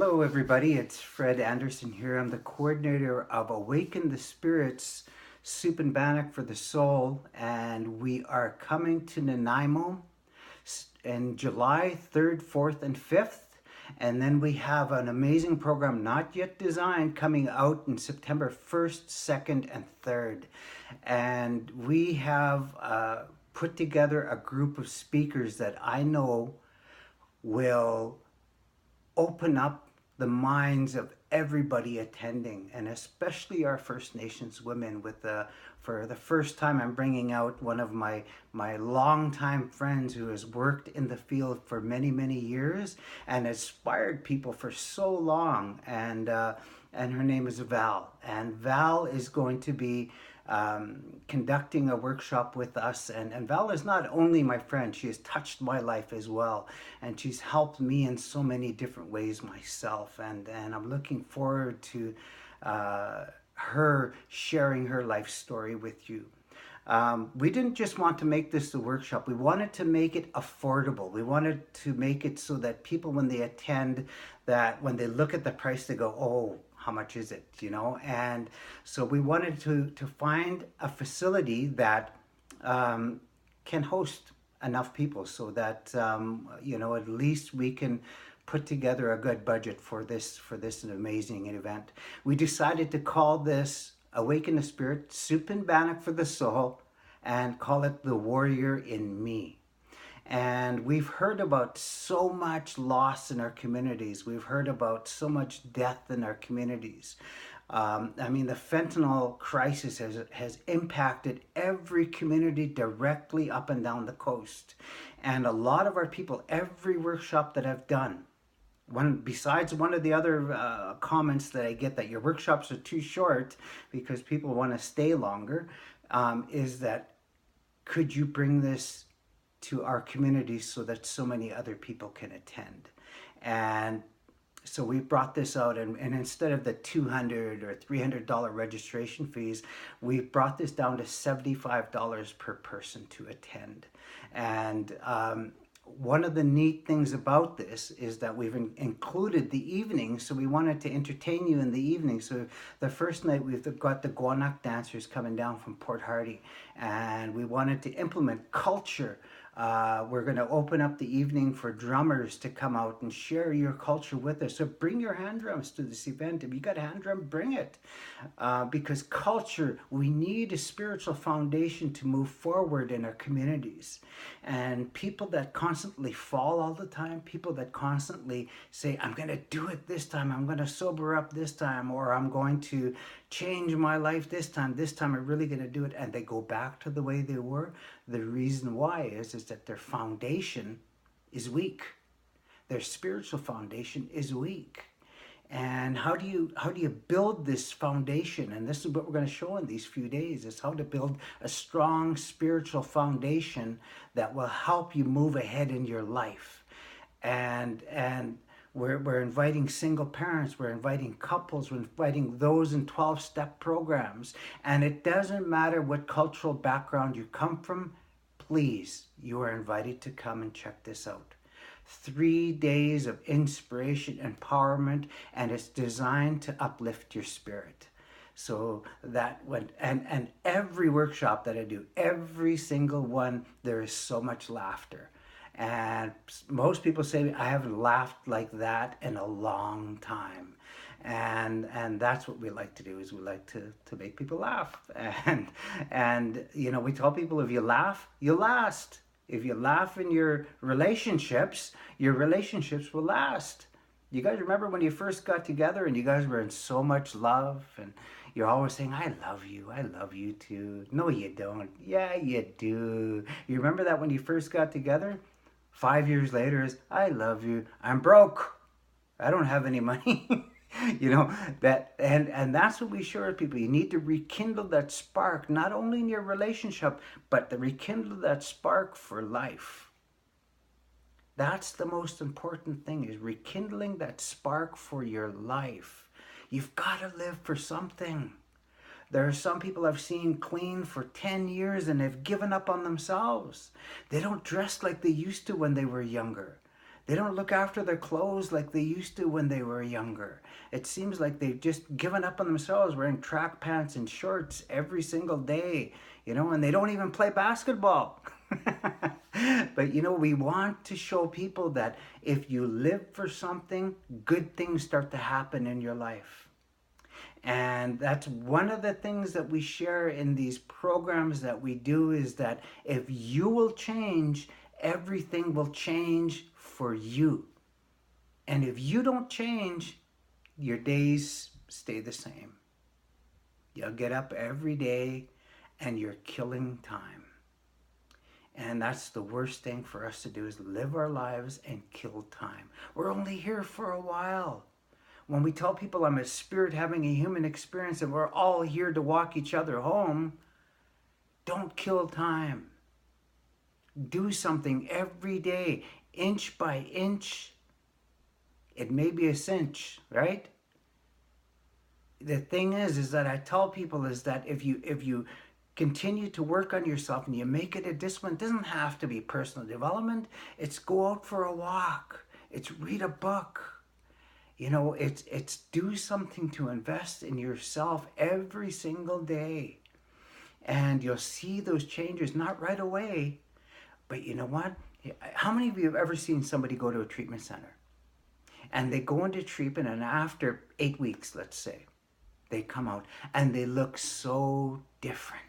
Hello, everybody. It's Fred Anderson here. I'm the coordinator of Awaken the Spirits Soup and Bannock for the Soul, and we are coming to Nanaimo in July 3rd, 4th, and 5th. And then we have an amazing program, not yet designed, coming out in September 1st, 2nd, and 3rd. And we have put together a group of speakers that I know will open up the minds of everybody attending, and especially our First Nations women. For the first time, I'm bringing out one of my longtime friends who has worked in the field for many years and inspired people for so long, and her name is Val. And Val is going to be conducting a workshop with us. And Val is not only my friend, she has touched my life as well. And she's helped me in so many different ways myself. And I'm looking forward to her sharing her life story with you. We didn't just want to make this a workshop. We wanted to make it affordable. We wanted to make it so that people, when they attend, that when they look at the price, they go, oh, how much is it, And so we wanted to find a facility that can host enough people so that, at least we can put together a good budget for this amazing event. We decided to call this Awaken the Spirit, Soup and Bannock for the Soul, and call it The Warrior in Me. And we've heard about so much loss in our communities. We've heard about so much death in our communities. The fentanyl crisis has impacted every community directly up and down the coast. And a lot of our people, every workshop that I've done, besides one of the other comments that I get that your workshops are too short because people want to stay longer, is that could you bring this to our community so that so many other people can attend? And so we brought this out, and instead of the $200 or $300 registration fees, we brought this down to $75 per person to attend. And one of the neat things about this is that we've included the evening, so we wanted to entertain you in the evening. So the first night we've got the Guanac dancers coming down from Port Hardy, and we wanted to implement culture. We're going to open up the evening for drummers to come out and share your culture with us. So bring your hand drums to this event. If you got a hand drum, bring it. Because culture, we need a spiritual foundation to move forward in our communities. And people that constantly fall all the time, people that constantly say, I'm going to do it this time, I'm going to sober up this time, or I'm going to change my life this time I'm really going to do it, and they go back to the way they were. The reason why is that their foundation is weak. Their spiritual foundation is weak. And how do you build this foundation? And this is what we're going to show in these few days, is how to build a strong spiritual foundation that will help you move ahead in your life. And we're inviting single parents, we're inviting couples, we're inviting those in 12-step programs. And it doesn't matter what cultural background you come from, please, you are invited to come and check this out. 3 days of inspiration, empowerment, and it's designed to uplift your spirit. So that and every workshop that I do, every single one, there is so much laughter. And most people say, I haven't laughed like that in a long time. And that's what we like to do, is we like to make people laugh. And we tell people, if you laugh, you last. If you laugh in your relationships will last. You guys remember when you first got together and you guys were in so much love, and you're always saying, I love you too. No, you don't. Yeah, you do. You remember that when you first got together? 5 years later is, I love you. I'm broke. I don't have any money. That and that's what we share with people. You need to rekindle that spark, not only in your relationship, but to rekindle that spark for life. That's the most important thing, is rekindling that spark for your life. You've got to live for something. There are some people I've seen clean for 10 years and they've given up on themselves. They don't dress like they used to when they were younger. They don't look after their clothes like they used to when they were younger. It seems like they've just given up on themselves, wearing track pants and shorts every single day, and they don't even play basketball. But we want to show people that if you live for something, good things start to happen in your life. And that's one of the things that we share in these programs that we do, is that if you will change, everything will change for you. And if you don't change, your days stay the same. You'll get up every day and you're killing time. And that's the worst thing for us to do, is live our lives and kill time. We're only here for a while. When we tell people I'm a spirit having a human experience and we're all here to walk each other home, don't kill time. Do something every day, inch by inch. It may be a cinch, right? The thing is that I tell people is that if you continue to work on yourself and you make it a discipline, it doesn't have to be personal development. It's go out for a walk. It's read a book. It's do something to invest in yourself every single day. And you'll see those changes, not right away, but you know what? How many of you have ever seen somebody go to a treatment center? And they go into treatment, and after 8 weeks, let's say, they come out and they look so different.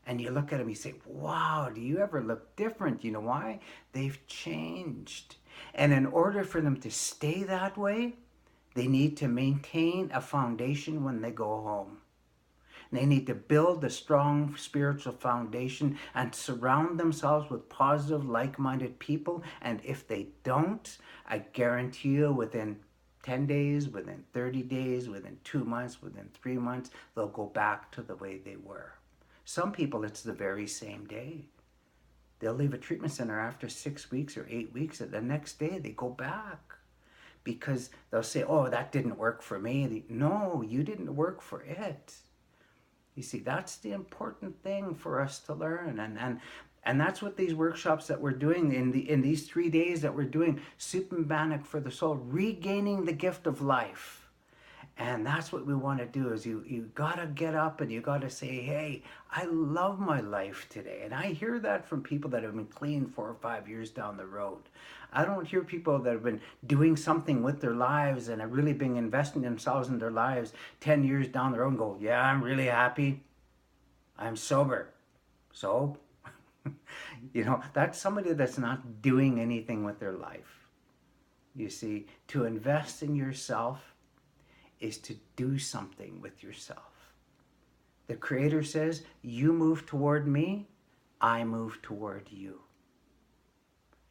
And you look at them, you say, wow, do you ever look different? You know why? They've changed. And in order for them to stay that way, they need to maintain a foundation when they go home. They need to build a strong spiritual foundation and surround themselves with positive, like-minded people. And if they don't, I guarantee you within 10 days, within 30 days, within 2 months, within 3 months, they'll go back to the way they were. Some people, it's the very same day. They'll leave a treatment center after 6 weeks or 8 weeks, and the next day they go back. Because they'll say, oh, that didn't work for me. No, you didn't work for it. You see, that's the important thing for us to learn. And that's what these workshops that we're doing in these 3 days that we're doing, Soup Bannock for the soul, regaining the gift of life. And that's what we want to do, is you got to get up and you got to say, hey, I love my life today. And I hear that from people that have been clean 4 or 5 years down the road. I don't hear people that have been doing something with their lives and have really been investing themselves in their lives 10 years down the road and go, yeah, I'm really happy. I'm sober. So, that's somebody that's not doing anything with their life. You see, to invest in yourself is to do something with yourself. The Creator says, you move toward me, I move toward you.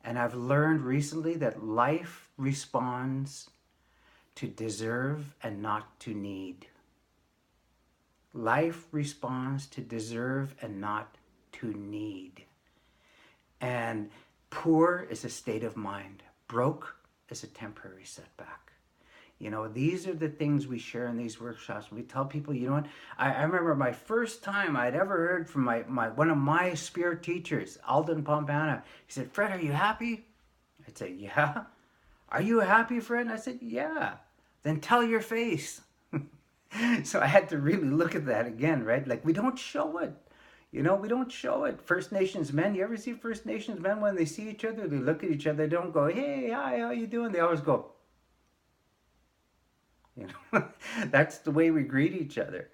And I've learned recently that life responds to deserve and not to need. Life responds to deserve and not to need. And poor is a state of mind. Broke is a temporary setback. These are the things we share in these workshops. We tell people, you know what? I remember my first time I'd ever heard from one of my spirit teachers, Alden Pompana. He said, Fred, are you happy? I'd say, yeah. Are you happy, Fred? And I said, yeah. Then tell your face. So I had to really look at that again, right? Like, we don't show it. We don't show it. First Nations men, you ever see First Nations men when they see each other, they look at each other, they don't go, hey, hi, how you doing? They always go, that's the way we greet each other.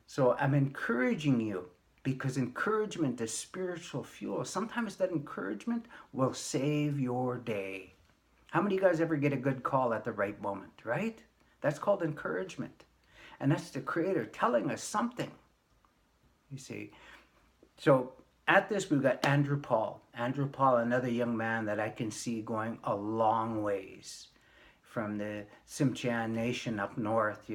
So I'm encouraging you, because encouragement is spiritual fuel. Sometimes that encouragement will save your day. How many of you guys ever get a good call at the right moment, right? That's called encouragement. And that's the Creator telling us something. You see. So at this, we've got Andrew Paul. Andrew Paul, another young man that I can see going a long ways. From the Tsimshian Nation up north.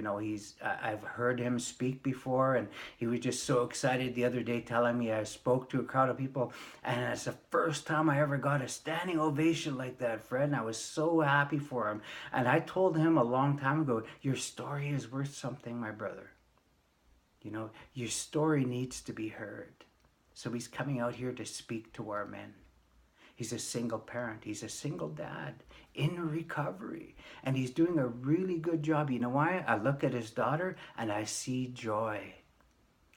I've heard him speak before, and he was just so excited the other day telling me I spoke to a crowd of people, and it's the first time I ever got a standing ovation like that, Fred, and I was so happy for him. And I told him a long time ago, your story is worth something, my brother. Your story needs to be heard. So he's coming out here to speak to our men. He's a single parent. He's a single dad in recovery. And he's doing a really good job. You know why? I look at his daughter and I see joy.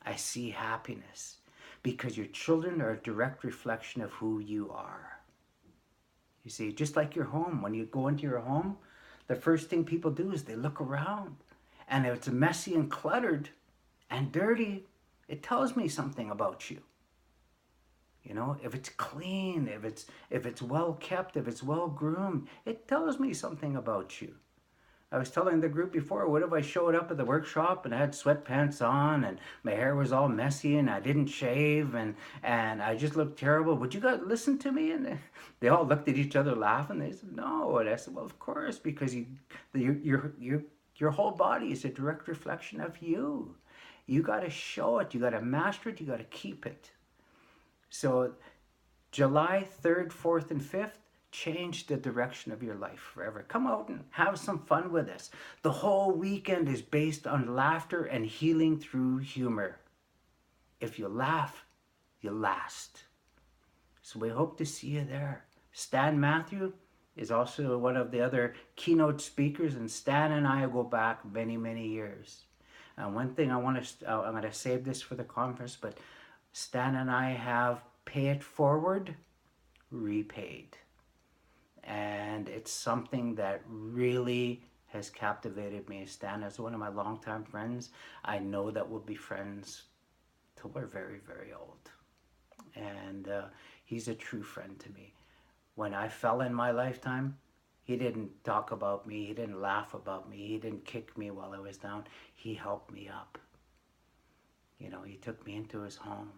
I see happiness. Because your children are a direct reflection of who you are. You see, just like your home. When you go into your home, the first thing people do is they look around. And if it's messy and cluttered and dirty, it tells me something about you. You know, if it's clean, if it's well kept, if it's well groomed, it tells me something about you. I was telling the group before, what if I showed up at the workshop and I had sweatpants on and my hair was all messy and I didn't shave and I just looked terrible? Would you guys listen to me? And they all looked at each other laughing. They said, no. And I said, well, of course, because your whole body is a direct reflection of you. You got to show it. You got to master it. You got to keep it. So July 3rd, 4th, and 5th, change the direction of your life forever. Come out and have some fun with us. The whole weekend is based on laughter and healing through humor. If you laugh, you last. So we hope to see you there. Stan Matthew is also one of the other keynote speakers, and Stan and I go back many, many years. And one thing I'm going to save this for the conference, but Stan and I have pay it forward, repaid. And it's something that really has captivated me. Stan is one of my longtime friends. I know that we'll be friends till we're very, very old. And he's a true friend to me. When I fell in my lifetime, he didn't talk about me. He didn't laugh about me. He didn't kick me while I was down. He helped me up. You know, he took me into his home.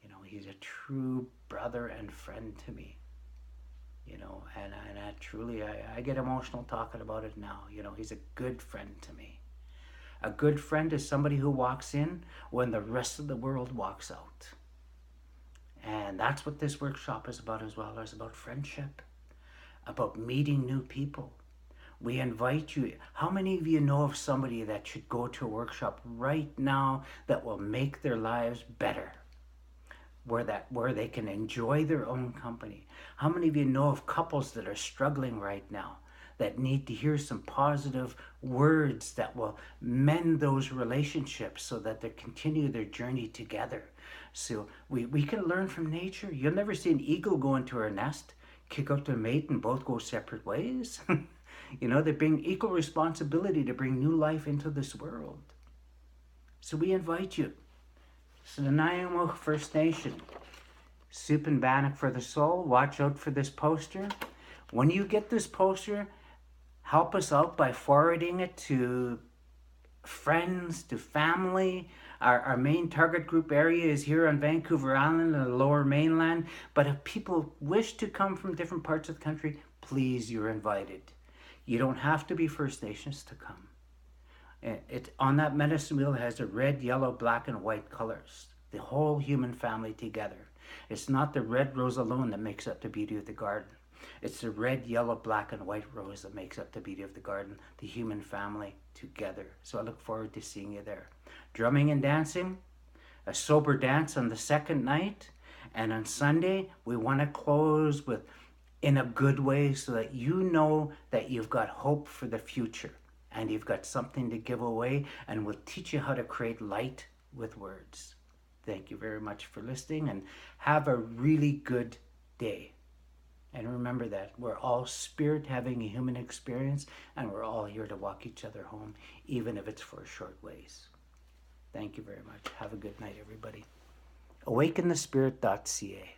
You know, he's a true brother and friend to me. You know, and I truly, I get emotional talking about it now. You know, he's a good friend to me. A good friend is somebody who walks in when the rest of the world walks out. And that's what this workshop is about as well. It's about friendship, about meeting new people. We invite you. How many of you know of somebody that should go to a workshop right now that will make their lives better? Where they can enjoy their own company. How many of you know of couples that are struggling right now that need to hear some positive words that will mend those relationships so that they continue their journey together? So we can learn from nature. You'll never see an eagle go into her nest, kick out their mate, and both go separate ways. You know, they bring equal responsibility to bring new life into this world. So we invite you. So the Nanaimo First Nation, Soup and Bannock for the Soul. Watch out for this poster. When you get this poster, help us out by forwarding it to friends, to family. Our main target group area is here on Vancouver Island and the Lower Mainland. But if people wish to come from different parts of the country, please, you're invited. You don't have to be First Nations to come. It on that medicine wheel has the red, yellow, black, and white colors. The whole human family together. It's not the red rose alone that makes up the beauty of the garden. It's the red, yellow, black, and white rose that makes up the beauty of the garden. The human family together. So I look forward to seeing you there. Drumming and dancing. A sober dance on the second night. And on Sunday, we want to close with in a good way so that you know that you've got hope for the future. And you've got something to give away, and we'll teach you how to create light with words. Thank you very much for listening, and have a really good day. And remember that we're all spirit having a human experience, and we're all here to walk each other home, even if it's for a short ways. Thank you very much. Have a good night, everybody. Awakenthespirit.ca